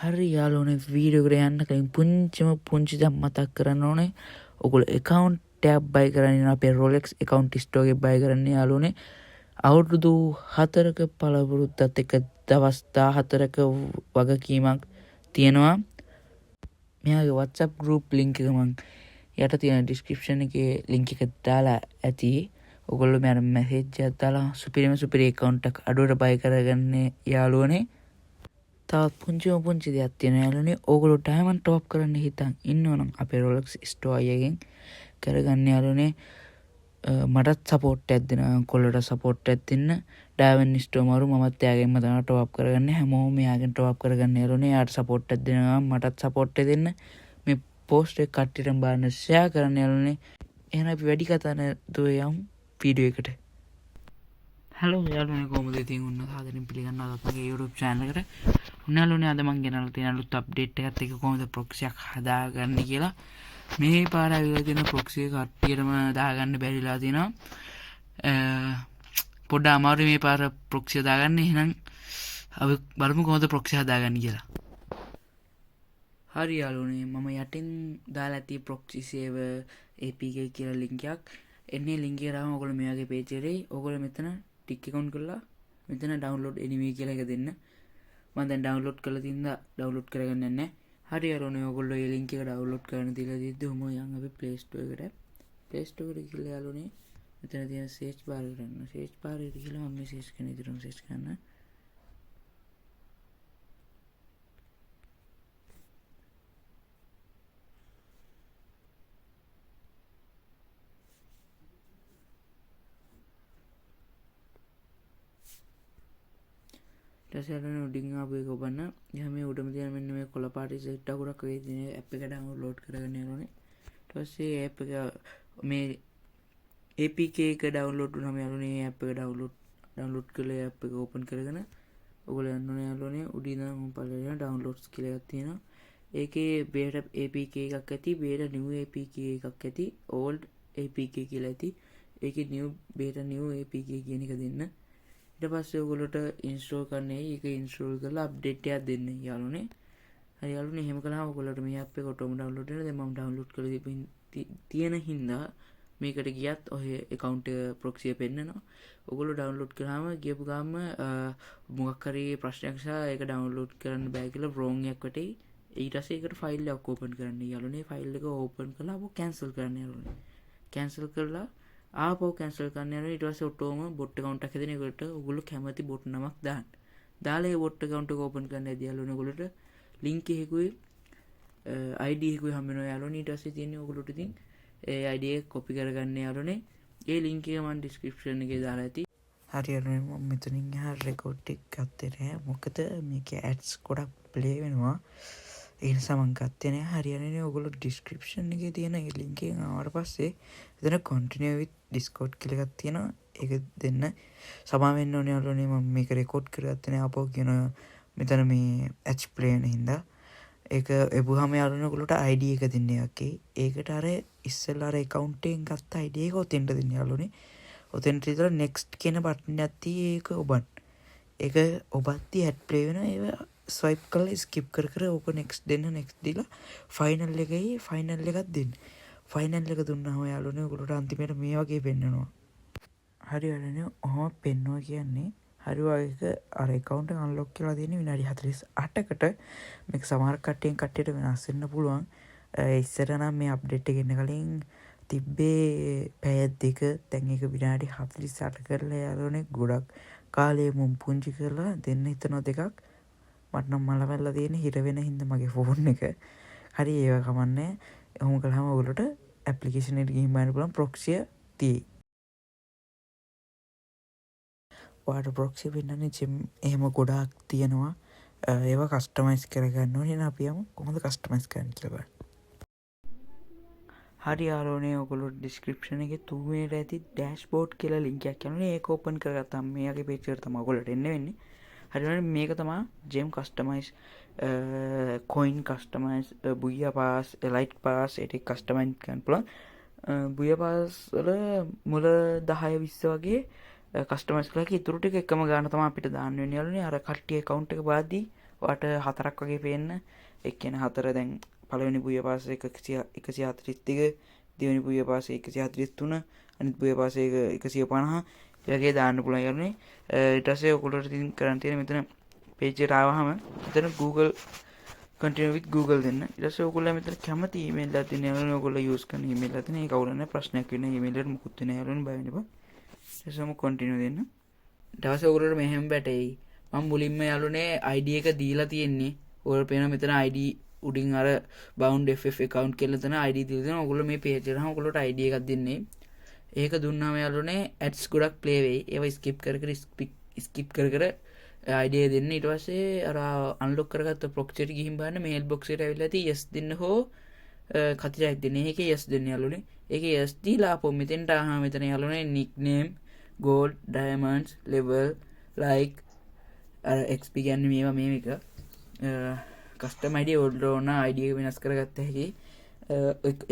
හරි යාළුවනේ වීඩියෝ එකට යන්න කලින් පුංචි දෙයක් මතක් කරන්න ඕනේ. ඔයගොල්ලෝ account ටැබ් buy කරන්නේ අපේ Rolex account store එකේ buy කරන්නේ යාළුවනේ. අවුරුදු 4ක පළපුරුද්දත් එක දවස් 14ක වගකීමක් තියෙනවා. මෙයාගේ WhatsApp group link එක මම යට තියෙන description එකේ link එක දාලා ඇති. ඔයගොල්ලෝ මෙයාට message එකක් දාලා සුපිරි account එකක් අඩුවට buy කරගන්න යාළුවනේ. තවත් පුංචි දෙයක් තියෙනවා යාළුවනේ. ඕගොල්ලෝ ඩයමන්ඩ් টপ කරන්න හිතන් ඉන්නවනම් අපේ Rolex store එකෙන් කරගන්න යාළුවනේ. මටත් සපෝට් එකක් දෙනවා. කොල්ලට සපෝට් එකක් දෙන්න. ඩයමන්ඩ් ස්ටෝර් මාරු මමත් එයාගෙන්ම තමයි টপ කරගන්න. හැමෝම එයාගෙන් টপ කරගන්න යාළුවනේ. එයාට සපෝට් එකක් දෙනවා. මටත් සපෝට් එක දෙන්න. මේ පෝස්ට් එක කට්ටියටම බලන්න ෂෙයා කරන්න යාළුවනේ. එහෙනම් අපි වැඩි කතා නැතුව යමු වීඩියෝ එකට. හලෝ යාළුවනේ කොහොමද ඉතින් උන්න සාදරයෙන් පිළිගන්නවා අපගේ YouTube channel එකට. උන්නාලුනේ අද මම ගෙනල්ලා තියෙන අලුත් අප්ඩේට් එකත් එක්ක කොහොමද ප්‍රොක්සි එකක් හදාගන්නේ කියලා. මේ පාර ඇවිල්ලා තියෙන ප්‍රොක්සි එක කට්ටියටම දාගන්න බැරිලා තියෙනවා. පොඩ්ඩක් අමාරුයි මේ පාර ප්‍රොක්සි දාගන්න. එහෙනම් අපි බලමු කොහොමද ප්‍රොක්සි හදාගන්නේ කියලා. හරි යාළුවනේ මම යටින් දාලා ඇති ප්‍රොක්සි සේවර් APK කියලා link එකක්. එන්නේ link එක දාම ඔයගොල්ලෝ මේ වගේ page එකේ ඔයගොල්ලෝ මෙතන ටික් account කරලා මෙතන download anyway කියලා එක දෙන්න. මම දැන් download කරලා තින්දා download කරගන්න නැහැ. හරි යාළුවනේ ඔයගොල්ලෝ මේ link එක download කරන්න තියලා දීද්දි ඔහම යන් අපි Play Store එකට. Play Store එකට ගිහලා යාළුවනේ මෙතන තියෙන search bar එකට යන්න. search bar එකට ගිහලා මම මේ search කරන විදිහටම search කරන්න. ඊටසේ උඩින් ආපු එක ඔබන්න. එහා මේ උඩම තියෙන මෙන්න මේ කොළ පාටි සෙට් අකුරක් වගේ තියෙන ඇප් එක ඩවුන්ලෝඩ් කරගන්න ඕනේ. ඊට පස්සේ ඇප් එක මේ APK එක ඩවුන්ලෝඩ් වුණාම යාළුවනේ ඇප් එක ඩවුන්ලෝඩ් කරලා ඇප් එක ඕපන් කරගෙන ඔයගොල්ලෝ යන්න ඕනේ යාළුවනේ උඩින් නම් පළවෙනි ඩවුන්ලෝඩ්ස් කියලා එකක් තියෙනවා. ඒකේ බේට APK එකක් ඇති, බේට new APK එකක් ඇති, old APK කියලා ඇති. ඒකේ new beta new APK කියන එක දෙන්න. ඊට පස්සේ ඔයගොල්ලෝට ඉන්ස්ටෝල් කරන්න ඒක ඉන්ස්ටෝල් කරලා අප්ඩේට් එකක් දෙන්න යාළුවනේ. හරි යාළුවනේ එහෙම කළාම ඔයගොල්ලෝට මේ ඇප් එක ඔටෝම ඩවුන්ලෝඩ් වෙනවා. දැන් මම ඩවුන්ලෝඩ් කරලා තියෙන හින්දා මේකට ගියත් ඔය account එක proxy එක පෙන්නනවා. ඔයගොල්ලෝ ඩවුන්ලෝඩ් කරාම ගියපු ගාම මොකක් හරි ප්‍රශ්නයක් නිසා ඒක ඩවුන්ලෝඩ් කරන්න බෑ කියලා wrong එකක් වැටෙයි. ඊට පස්සේ ඒකට ෆයිල් එකක් ඕපන් කරන්න යාළුවනේ. ෆයිල් එක ඕපන් කරලා අපෝ කැන්සල් කරන්න යාළුවනේ. කැන්සල් කරලා ආපහු කැන්සල් කරන්න යනවා. ඊට පස්සේ ඔටෝම බොට් account එකක් හදන එකට ඔයගොල්ලෝ කැමති බොට් නමක් දාන්න. දාලා ඒ බොට් account එක ඕපන් කරන්න ඇදී යාළුවනේ ඔයගොල්ලෝට link එකකුයි ID එකකුයි හම්බ වෙනවා යාළුවනේ. ඊට පස්සේ තියෙන්නේ ඔයගොල්ලෝට ඉතින් ඒ ID එක copy කරගන්න යාළුවනේ. ඒ link එක මම description එකේ දාලා ඇති. හරි යාළුවනේ මම මෙතනින් එහා record එක ගත්තේ නැහැ. මොකද මේකේ ads ගොඩක් play වෙනවා. ඒ නිසා මම ගත්තේ නැහැ. හරියන්නේ ඔයගොල්ලෝ description එකේ තියෙන ඒ link එකෙන් ආවට පස්සේ එතන continue with Discord කියලා එකක් තියෙනවා. ඒක දෙන්න සමා වෙන්න ඕනේ යාළුවනේ. මම මේක record කරගත්තේ නැහැ. අපෝ කියන මෙතන මේ ads play වෙන හින්දා ඒක එබුවාම යාළුවනේ ඔයගොල්ලෝට ID එක දෙන්න එකේ. ඒකට අර ඉස්සෙල්ලා අර account එකෙන් ගත්ත ID එක ඔතෙන්ට දෙන්න යාළුවනේ. ඔතෙන්ට ඉතල next කියන බටන් එකක් තියෙයි ඒක ඔබන්න. ඒක ඔබද්දි ad play වෙනවා. ඒව swipe කරලා skip කර ඕක next දෙන්න next දීලා final එකක් දෙන්න. final එක දුන්නාම යාළුවනේ ඔයගොල්ලෝට අන්තිමට මේ වගේ පෙන්නනවා. හරි යාළුවනේ ඔහොම පෙන්නවා කියන්නේ හරි වගේ අර account එක unlock කරලා තියෙන විනාඩි 48කට මේක සමහර කට්ටියට වෙනස් වෙන්න පුළුවන්. ඉස්සර නම් මේ අප්ඩේට් එක එන්න කලින් තිබ්බේ පැය 2 දැන් ඒක විනාඩි 48 කරලා යාළුවනේ ගොඩක් කාලේ මුම් පුංචි කරලා දෙන්න හිතනවා දෙකක්. මට නම් මල වැල්ලා තියෙන හිර වෙන හින්දා මගේ ෆෝන් එක. හරි ඒක කමන්නේ. ඔහොම කළාම ඔයගොල්ලෝට ඇප්ලිකේෂන් එකට ගිහින් බලන්න පුළුවන් ප්‍රොක්සි එක තියෙයි. ඔයාලට ප්‍රොක්සි වෙන්නනේ ජෙම් එහෙම ගොඩාක් තියෙනවා. ඒවා කස්ටමයිස් කරගන්න ඕනේ. එහෙනම් අපි යමු කොහොමද කස්ටමයිස් කරන්න කියලා බලන්න. හරි යාළුවනේ ඔයගොල්ලෝ description එකේ තුමේට ඇති dashboard කියලා link එකක් යනනේ. ඒක open කරගත්තාම මෙයාගේ page එකට තමයි ඔයගොල්ලෝට එන්න වෙන්නේ. හරියට මේක තමයි gem customize coin customize buya pass elite pass ඒක customize කරන්න පුළුවන්. buya pass වල මුල 10 20 වගේ customize කරලා ඉතුරු ටික එකම ගාන තමයි අපිට දාන්න වෙන්නේ යාළුවනේ. අර කට්ටිය account එක බලද්දී වට 4ක් වගේ පේන්න. ඒ කියන්නේ 4 දැන් පළවෙනි පුය පාසය 142, දෙවෙනි පුය පාසය 143, අනිත් පුය පාසය 150 වගේ දාන්න පුළුවන් යන්නේ. ඊට පස්සේ ඔයගොල්ලෝ ඉතින් කරන්න තියෙන මෙතන page එකට ආවහම මෙතන Google continue with Google දෙන්න. ඊට පස්සේ ඔයගොල්ලෝ මෙතන කැමති email එකක් දෙන්න යනවා. ඔයගොල්ලෝ use කරන email එකක් දෙන්න. ඒක අවුල නැහැ, ප්‍රශ්නයක් වෙන්නේ email එකට මුකුත් වෙන්නේ නැහැ යනවා, බය වෙන්න එපා. ඊට පස්සේ continue දෙන්න. ඊට පස්සේ ඔයගොල්ලෝ මෙහෙම බැටෙයි. මම මුලින්ම යාළුවනේ ID එක දීලා තියෙන්නේ. ඔයගොල්ලෝ පේනවා මෙතන ID උඩින් අර bound ff account කියලා තන ID දීලා දෙනවා. ඔයගොල්ලෝ මේ page එකට ගහම ඔයගොල්ලෝට ID එකක් දෙන්නේ. ඒක දුන්නාම යාළුවනේ ads ගොඩක් play වෙයි. ඒවා skip කර කර ID දෙන්න. ඊට පස්සේ අර unlock කරගත්ත proxy එකට ගිහින් බලන්න mail box එකට ඇවිල්ලා ඇති yes දෙන්න හෝ කතියක් දෙන්න. ඒකේ yes දෙන්න යාළුවනේ. ඒකේ yes දීලා අපෝ මෙතෙන්ට ආහම මෙතන යාළුවනේ nickname, gold, diamonds, level, like XP කියන්නේ මේවා මේක custom ID ඔයාලට ඕන ID එක වෙනස් කරගත්ත හැකි.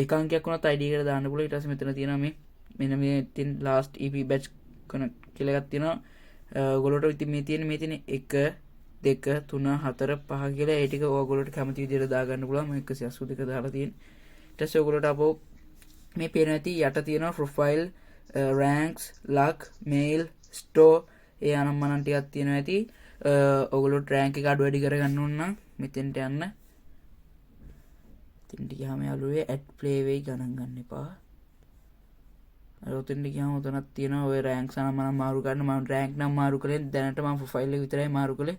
එක අංකයක් වුණත් ID එකට දාන්න පුළුවන්. ඊට පස්සේ මෙතන තියෙනවා මේ මෙන්න මේ තින් last EP batch කියලා එකක් තියෙනවා. ඔයගොල්ලෝට ඉතින් මේ තියෙන 1 2 3 4 5 කියලා ඒ ටික ඔයගොල්ලෝට කැමති විදිහට දාගන්න පුළුවන්. මම 182 දාලා තියෙන. ඊට පස්සේ ඔයගොල්ලෝට අපෝ මේ පේන ඇති යට තියෙනවා profile, ranks, luck, mail, store ඒ අනම්මනම් ටිකක් තියෙනවා ඇති. ඔයගොල්ලෝ rank එක අඩු වැඩි කරගන්න ඕන නම් මෙතෙන්ට යන්න. එතෙන්ට ගියාම යාළුවේ add play වෙයි ගණන් ගන්න එපා. අර ඔතෙන්ට ගියාම උතනක් තියෙනවා ඔය ranks නම් මම මාරු කරන්න. මම rank නම් මාරු කළේ දැනට මම profile එක විතරයි මාරු කළේ.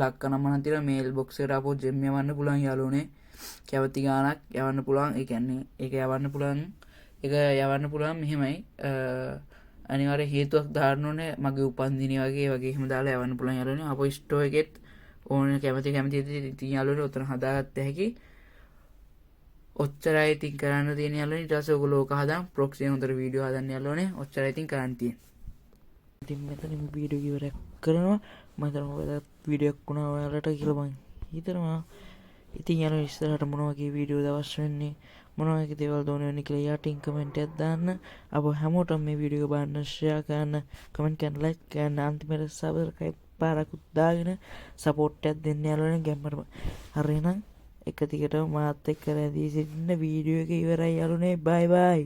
luck නම් මනම් තියෙනවා mail box එකට අපෝ gem යවන්න පුළුවන් යාළුවනේ. කැමති ගාණක් යවන්න පුළුවන්. ඒ කියන්නේ ඒක යවන්න පුළුවන්. ඒක යවන්න පුළුවන් මෙහෙමයි. අනිවාර්ය හේතුවක් දාන්න ඕනේ. මගේ උපන්දිනය වගේ එහෙම දාලා යවන්න පුළුවන් යාළුවනේ. අපෝ ස්ටෝ එකෙත් ඕන කැමති ඉතින් යාළුවනේ උතන හදාගත්ත හැකි. ඔච්චරයි ඉතින් කරන්න තියෙන යාළුවනේ. ඊට පස්සේ ඔයගොල්ලෝ ඕක හදාන් ප්‍රොක්සි හොඳට වීඩියෝ හදන්න යාළුවනේ. ඔච්චරයි ඉතින් කරන්න තියෙන්නේ. ඉතින් මෙතන මේ වීඩියෝ ඉවරයක් කරනවා. මම හිතනවා ඔයාලට වීඩියෝ එකක් වුණා ඔයාලට කියලා මම හිතනවා. ඉතින් යාළුවෝ ඉස්සරහට මොන වගේ වීඩියෝ දවස් වෙන්නේ මොන වගේ දේවල් දෝන වෙන්නේ කියලා යටින් කමෙන්ට් එකක් දාන්න. අපෝ හැමෝටම මේ වීඩියෝ එක බලන්න, ෂෙයා කරන්න, කමෙන්ට් කරන්න, ලයික් කරන්න, අන්තිමට සබ්ස්ක්‍රයිබ් පාරකුත් දාගෙන සපෝට් එකක් දෙන්න යාළුවනේ ගැම්මට. හරිනම් එක දිගටම මාත් එක්ක රැඳී සිටින්න. වීඩියෝ එක ඉවරයි යාළුවනේ. බයි බයි.